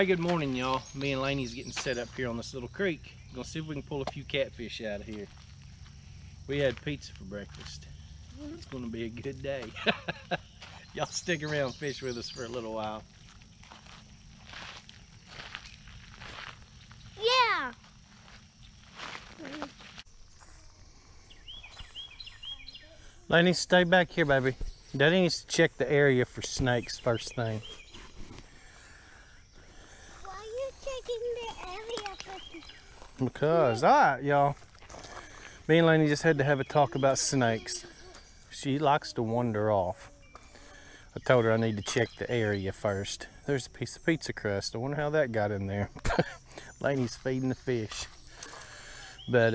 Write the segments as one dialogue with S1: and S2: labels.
S1: Hi, good morning, y'all. Me and Laney's getting set up here on this little creek. Gonna see if we can pull a few catfish out of here. We had pizza for breakfast. It's gonna be a good day. Y'all stick around and fish with us for a little while.
S2: Yeah.
S1: Laney, stay back here, baby. Daddy needs to check the area for snakes first thing.
S2: Why are you checking the area for?
S1: Because, alright, y'all. Me and Laney just had to have a talk about snakes. She likes to wander off. I told her I need to check the area first. There's a piece of pizza crust. I wonder how that got in there. Laney's feeding the fish. But,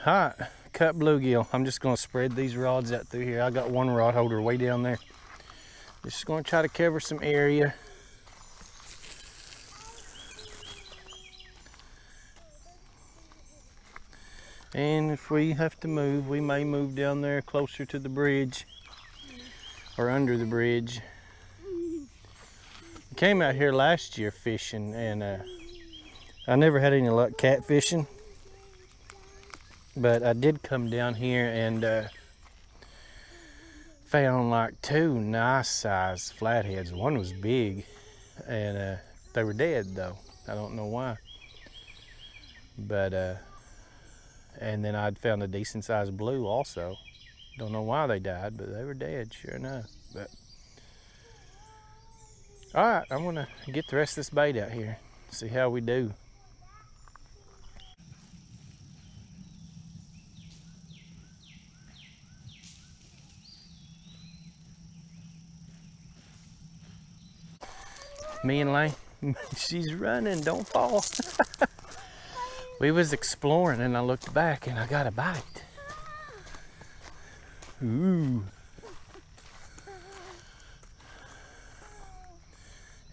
S1: alright, cut bluegill. I'm just going to spread these rods out through here. I got one rod holder way down there. Just going to try to cover some area. And if we have to move, we may move down there closer to the bridge or under the bridge. I came out here last year fishing, and I never had any luck catfishing. But I did come down here and found like two nice sized flatheads. One was big, and they were dead though. I don't know why. But and then I'd found a decent sized blue also. Don't know why they died, but they were dead, sure enough. But all right, I'm gonna get the rest of this bait out here, see how we do. Me and Lane, she's running, don't fall. We was exploring and I looked back and I got a bite. Ooh.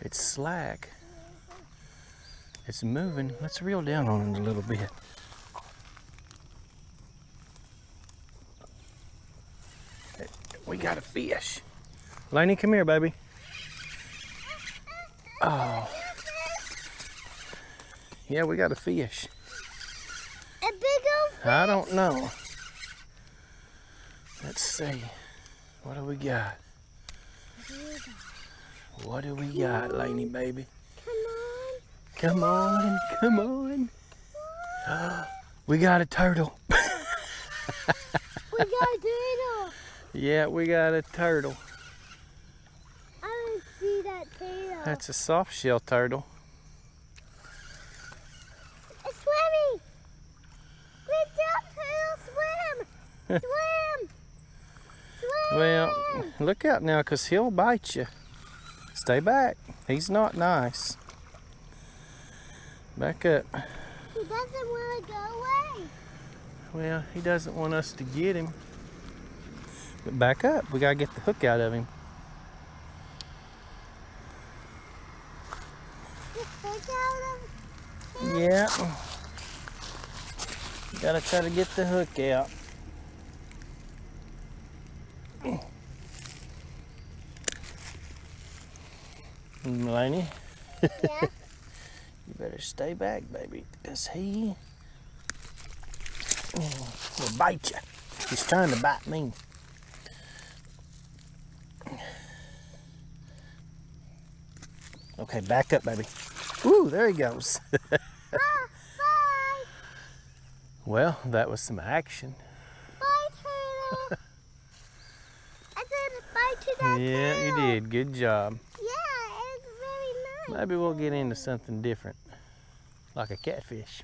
S1: It's slack. It's moving. Let's reel down on it a little bit. We got a fish. Laney, come here, baby. Oh. Yeah, we got a fish.
S2: A big old fish?
S1: I don't know. Let's see. What do we got? What do we got, Laney, baby?
S2: Come on.
S1: Come on, come on. We got a turtle.
S2: We got a turtle.
S1: Yeah, we got a turtle.
S2: I don't see that turtle.
S1: That's a soft shell turtle.
S2: It's swimming. Good job, turtle. Swim. Swim. Swim.
S1: Well, look out now, because he'll bite you. Stay back. He's not nice. Back up.
S2: He doesn't want to go away.
S1: Well, he doesn't want us to get him. But back up. We got to get the hook out of him.
S2: Get the hook out of him?
S1: Yeah. Got to try to get the hook out. Laney?
S2: Yeah.
S1: You better stay back, baby, because he will bite you. He's trying to bite me. Okay, back up, baby. Ooh, there he goes.
S2: Bye.
S1: Well, that was some action.
S2: Bye, turtle. I said bye to that
S1: Yeah,
S2: turtle.
S1: you did. Good job.
S2: Yeah, it's very nice.
S1: Maybe we'll get into something different, like a catfish.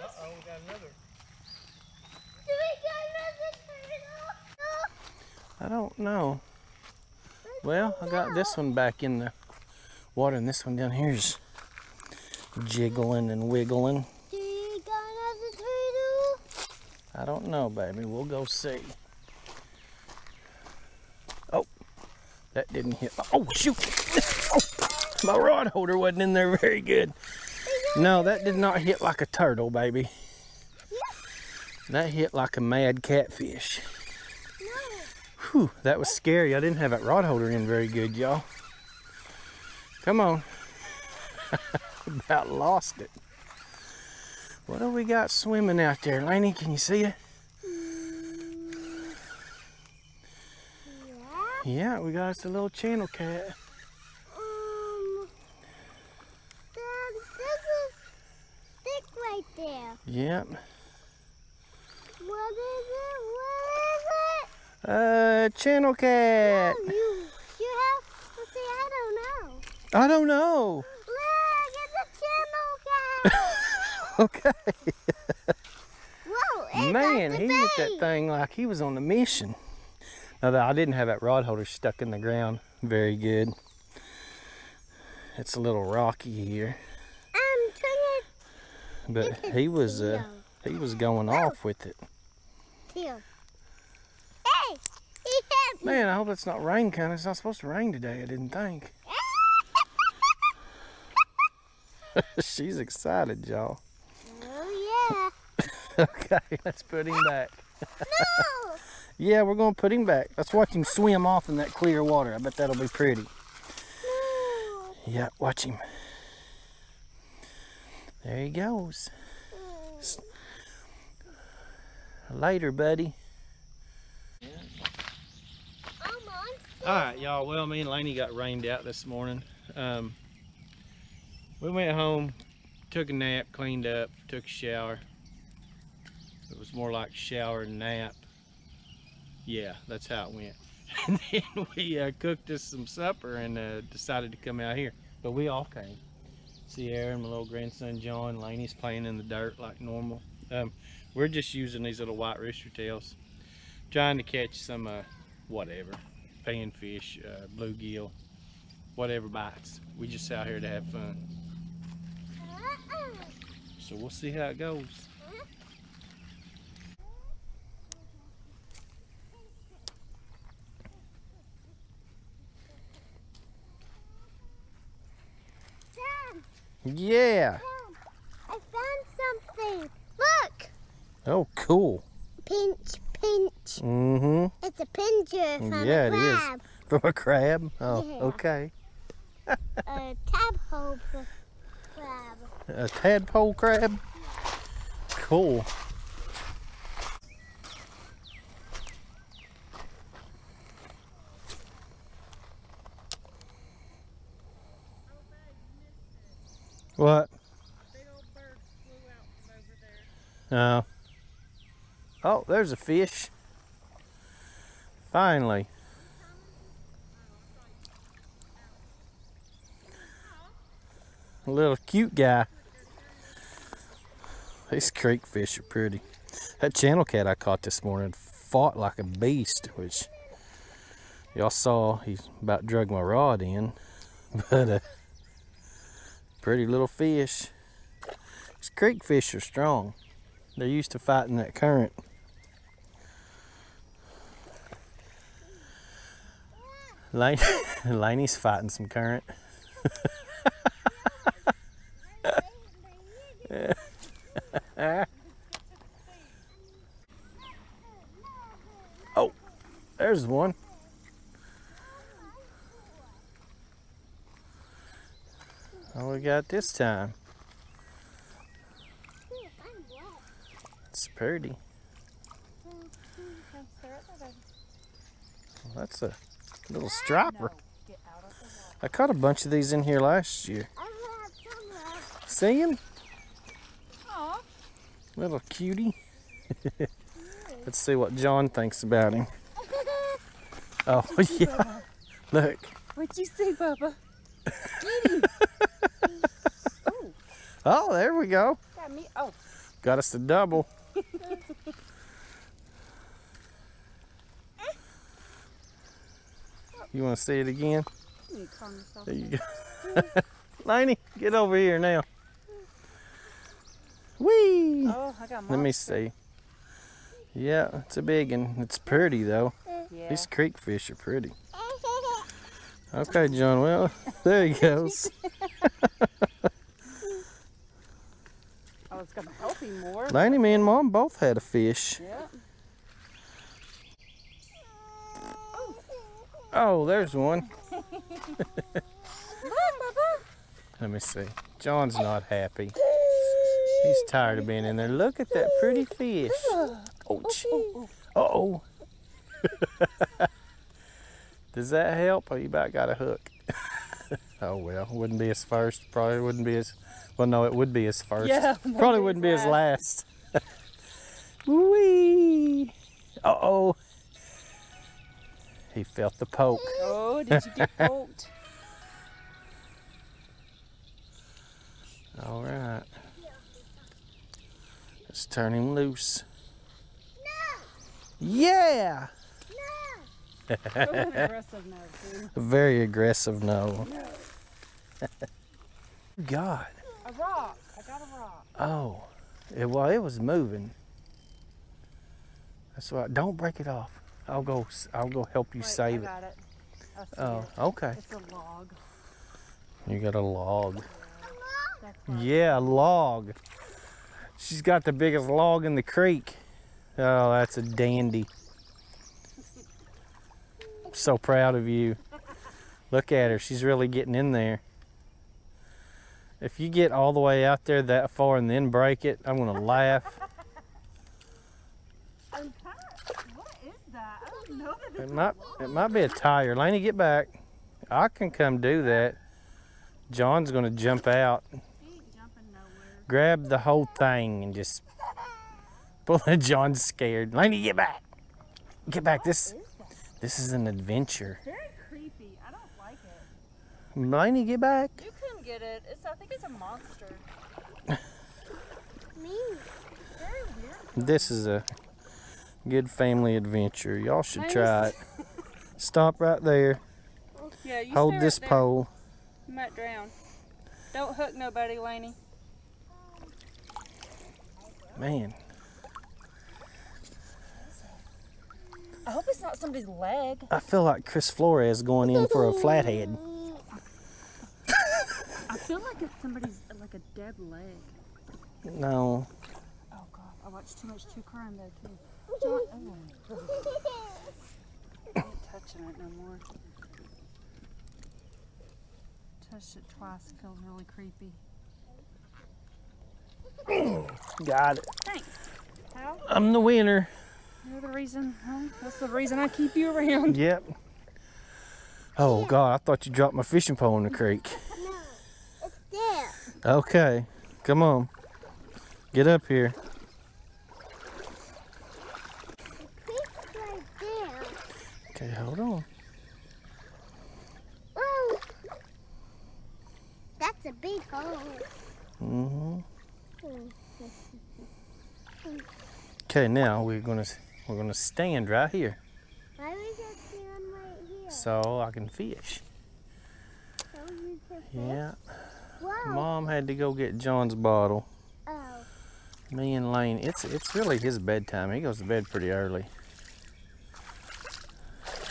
S1: Uh-oh, we got another.
S2: Do we got another turtle?
S1: I don't know. Well, I got this one back in the water, and this one down here's jiggling and wiggling.
S2: Do you got another turtle?
S1: I don't know, baby. We'll go see. Oh, that didn't hit. Oh, shoot. Oh, my rod holder wasn't in there very good. No, that did not hit like a turtle, baby. That hit like a mad catfish. Whew, that was scary. I didn't have that rod holder in very good, y'all. Come on. About lost it. What do we got swimming out there, Lainey? Can you see it? Yeah, we got us a little channel cat.
S2: Dad, there's a stick right there.
S1: Yep.
S2: What is it? What is it?
S1: Channel cat.
S2: Oh, you have, let's see, I don't know.
S1: I don't know.
S2: Look, it's a channel cat.
S1: Okay.
S2: Whoa, it's
S1: Man,
S2: at the
S1: he hit that
S2: base.
S1: thing like he was on a mission. Now, I didn't have that rod holder stuck in the ground very good. It's a little rocky here,
S2: I'm trying
S1: but he was going off with it.
S2: to Hey, he hit me.
S1: Man, I hope it's not rain coming. It's not supposed to rain today, I didn't think. She's excited, y'all.
S2: Oh,
S1: Okay, let's put him back.
S2: yeah. No.
S1: Yeah, we're gonna put him back. Let's watch him swim off in that clear water. I bet that'll be pretty.
S2: No.
S1: Yeah, watch him. There he goes. Later, buddy. Alright, y'all. Well, me and Lainey got rained out this morning. We went home, took a nap, cleaned up, took a shower. It was more like shower and nap. Yeah, that's how it went. And then we cooked us some supper and decided to come out here. But we all came. Sierra and my little grandson John, Lainey's playing in the dirt like normal. We're just using these little white rooster tails, trying to catch some whatever, panfish, bluegill, whatever bites. We just out here to have fun. So we'll see how it goes. Yeah.
S2: I found something. Look.
S1: Oh, cool.
S2: Pinch, pinch.
S1: Mm-hmm.
S2: It's a pincher from
S1: Yeah,
S2: a
S1: it is.
S2: crab.
S1: From a crab? Oh,
S2: Yeah.
S1: okay.
S2: A tadpole crab.
S1: A tadpole crab? Cool. What?
S3: Big old bird flew out from over there.
S1: Oh. Oh, there's a fish. Finally. A little cute guy. These creek fish are pretty. That channel cat I caught this morning fought like a beast, which y'all saw. He's about drug my rod in. But pretty little fish. These creek fish are strong. They're used to fighting that current. Lainey's fighting some current. Oh, there's one. What we got this time? It's pretty. Well, that's a little striper.
S3: Get out of the water.
S1: I caught a bunch of these in here last year. See him?
S3: Aw.
S1: Little cutie. Let's see what John thinks about him. Oh, yeah. Look.
S3: What'd you say, Bubba?
S1: Oh, there we go.
S3: Got me. Oh.
S1: Got us a double. You want to see it again?
S3: You need to calm yourself.
S1: There you go. Lainey, get over here now. Whee!
S3: Oh, I got
S1: Let me
S3: monster.
S1: see. Yeah, it's a big one. It's pretty though.
S3: Yeah.
S1: These creek fish are pretty. Okay, John. Well, there he goes.
S3: I was gonna help him more.
S1: Lainey, me and Mom both had a fish.
S3: Yeah.
S1: Oh, there's one. Let me see. John's not happy. He's tired of being in there. Look at that pretty fish. Ouch. Uh-oh. Does that help? Oh, you about got a hook. Oh, well, wouldn't be his first. Probably wouldn't be his, well, no, it would be his first.
S3: Yeah,
S1: Probably wouldn't be his last. Whee! Uh-oh. He felt the poke.
S3: Oh, did you get poked?
S1: All right. Let's turn him loose. Yeah!
S3: Aggressive no, too.
S1: A very aggressive no. God.
S3: A rock. I got a rock.
S1: Oh. Well, it was moving. That's why. Don't break it off. I'll go help you
S3: Wait,
S1: save
S3: I
S1: it.
S3: got it. I see
S1: Oh,
S3: it.
S1: okay.
S3: It's a log.
S1: You got a log.
S3: That's right.
S1: Yeah, a log. She's got the biggest log in the creek. Oh, that's a dandy. I'm so proud of you. Look at her. She's really getting in there. If you get all the way out there that far and then break it, I'm going to laugh.
S3: What is that? I don't know that
S1: It
S3: it's
S1: might be a tire. Laney, get back. I can come do that. John's going to jump out.
S3: He ain't jumping nowhere.
S1: Grab the whole thing and just pull it. John's scared. Laney, get back. Get back. This is an adventure.
S3: Very creepy. I don't like it.
S1: Laney, get back.
S3: You couldn't get it. I think it's a monster.
S2: Me.
S3: Very weird.
S1: This is a good family adventure. Y'all should try it. Stop right there.
S3: Yeah, you
S1: Hold
S3: stay
S1: this
S3: right there.
S1: pole.
S3: You might drown. Don't hook nobody, Laney.
S1: Man,
S3: I hope it's not somebody's leg.
S1: I feel like Chris Flores going in for a flathead.
S3: I feel like it's somebody's, like a dead leg.
S1: No.
S3: Oh God, I watched too much true crime though too. John, oh. I ain't touching it no more. Touched it twice, it feels really creepy.
S1: Got it.
S3: Thanks. How?
S1: I'm the winner.
S3: You're the reason, huh? That's the reason I keep you around.
S1: Yep. Oh God, I thought you dropped my fishing pole in the creek.
S2: No, it's there.
S1: Okay, come on. Get up here.
S2: It's right there.
S1: Okay, hold on.
S2: Whoa. That's a big hole.
S1: Mm-hmm. Okay, now we're gonna stand right here
S2: Why we just stand right here?
S1: so I can fish.
S2: So we can
S1: Yeah.
S2: Whoa.
S1: Mom had to go get John's bottle.
S2: Oh.
S1: Me and Lane, it's really his bedtime. He goes to bed pretty early.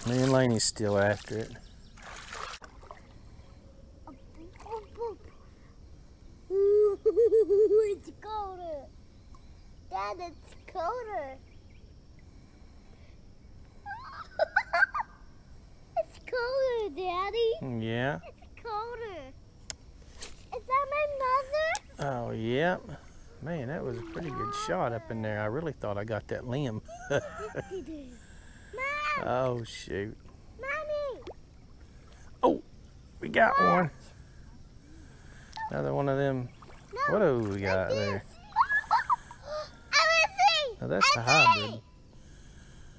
S1: Me and Laney's still after it.
S2: Ooh, it's colder. Dad, it's colder. It's colder, Daddy.
S1: Yeah.
S2: It's colder. Is that my mother?
S1: Oh, yeah. Man, that was a pretty good shot up in there. I really thought I got that limb.
S2: Mom,
S1: Oh, shoot.
S2: Mommy.
S1: We got one. Another one of them.
S2: No,
S1: What do we got there?
S2: I see.
S1: Oh, that's the hybrid.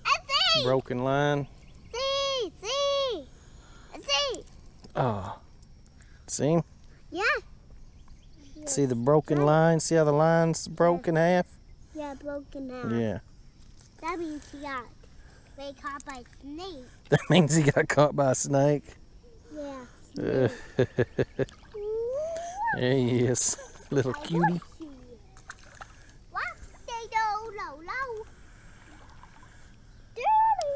S2: I see.
S1: Broken line.
S2: See. I see.
S1: Oh. See?
S2: Yeah.
S1: See the broken line? See how the line's broke in half?
S2: Yeah, broken out.
S1: Yeah.
S2: That means he got caught by a snake.
S1: That means he got caught by a snake.
S2: Yeah.
S1: There he is. Little cutie.
S2: What? They don't know. Daddy.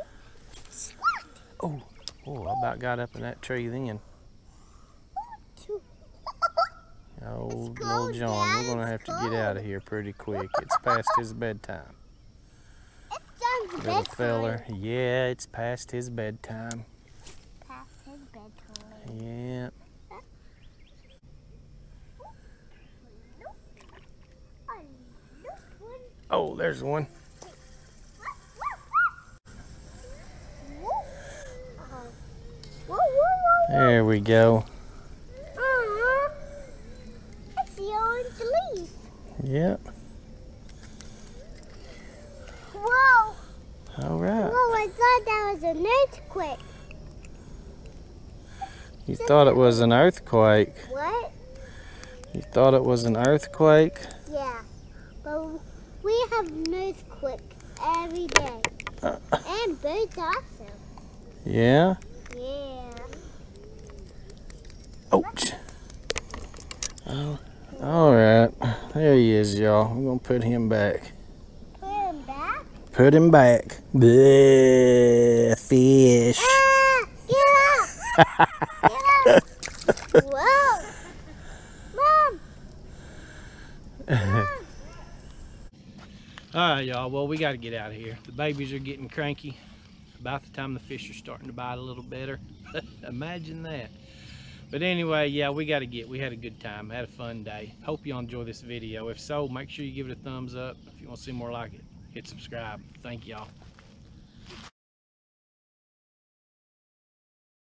S2: What?
S1: Oh, I about got up in that tree then. Oh, little
S2: cold,
S1: John,
S2: Dad,
S1: we're gonna have
S2: it's
S1: to get out of here pretty quick. It's past his bedtime.
S2: It's John's
S1: Little
S2: bedtime.
S1: feller. Yeah, it's past his bedtime. Yeah. Oh, there's one. There we go.
S2: That's the orange leaf.
S1: Yep.
S2: Whoa.
S1: All right.
S2: Whoa, I thought that was an earthquake.
S1: You thought it was an earthquake.
S2: What?
S1: You thought it was an earthquake?
S2: Yeah. But we have an earthquake every day. And birds also.
S1: Yeah?
S2: Yeah.
S1: Ouch. Oh, all right. There he is, y'all. We're going to put him back.
S2: Put him back.
S1: Put him back. Bleh, fish.
S2: Ah! Get up! Get up! Whoa! Mom! Mom!
S1: All right, y'all. Well, we got to get out of here. The babies are getting cranky. About the time the fish are starting to bite a little better. Imagine that. But anyway, yeah, we got to get. We had a good time. Had a fun day. Hope y'all enjoy this video. If so, make sure you give it a thumbs up. If you want to see more like it, hit subscribe. Thank y'all.